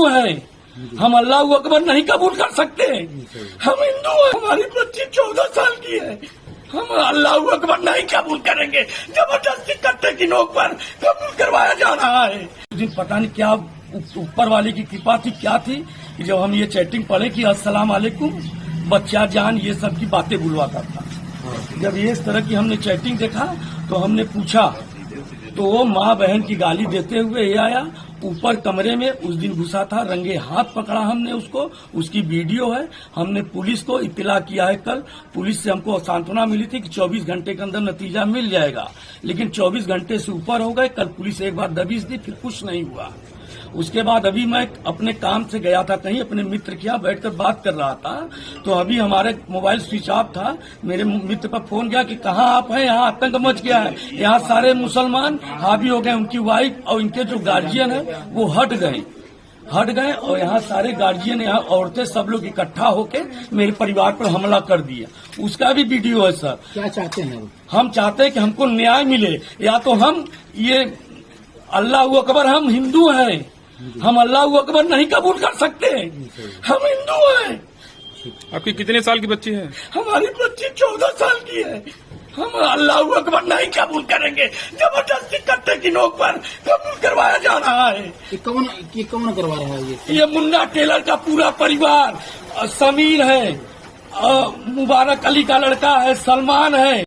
हिंदू हैं, हम अल्लाह अकबर नहीं कबूल कर सकते। हम हिंदू हैं, हमारी बच्ची 14 साल की है, हम अल्लाह अकबर नहीं कबूल करेंगे। जबरदस्ती कट्टे की नोक पर कबूल करवाया जा रहा है। उस दिन पता नहीं क्या ऊपर वाले की कृपा थी, क्या थी कि जब हम ये चैटिंग पढ़े कि अस्सलाम वालेकुम बच्चा जान, ये सब की बातें बुलवाता था। जब ये इस तरह की हमने चैटिंग देखा तो हमने पूछा, तो वो माँ बहन की गाली देते हुए ये आया, ऊपर कमरे में उस दिन घुसा था, रंगे हाथ पकड़ा हमने उसको, उसकी वीडियो है। हमने पुलिस को इत्तला किया है। कल पुलिस से हमको सांत्वना मिली थी कि 24 घंटे के अंदर नतीजा मिल जाएगा, लेकिन 24 घंटे से ऊपर हो गए। कल पुलिस एक बार दबिश दी, फिर कुछ नहीं हुआ। उसके बाद अभी मैं अपने काम से गया था कहीं, अपने मित्र के यहाँ बैठकर बात कर रहा था, तो अभी हमारे मोबाइल स्विच ऑफ था। मेरे मित्र पर फोन गया कि कहाँ आप हैं, यहाँ आतंक मच गया है, यहाँ सारे मुसलमान हावी हो गए। उनकी वाइफ और इनके जो गार्जियन है वो हट गए और यहाँ सारे गार्जियन, यहाँ औरतें सब लोग इकट्ठा होके मेरे परिवार पर हमला कर दिया। उसका भी वीडियो है सर। क्या चाहते हैं? हम चाहते हैं कि हमको न्याय मिले, या तो हम ये अल्लाह अकबर, हम हिंदू हैं, हम अल्लाह अकबर नहीं कबूल कर सकते। हम हिंदू हैं। आपकी कितने साल की बच्ची है? हमारी बच्ची 14 साल की है, हम अल्लाह अकबर नहीं कबूल करेंगे। जबरदस्ती कट्टे की नोक पर कबूल करवाया जा रहा है। कौन करवा रहा है? ये मुन्ना टेलर का पूरा परिवार, समीर है, मुबारक अली का लड़का है, सलमान है।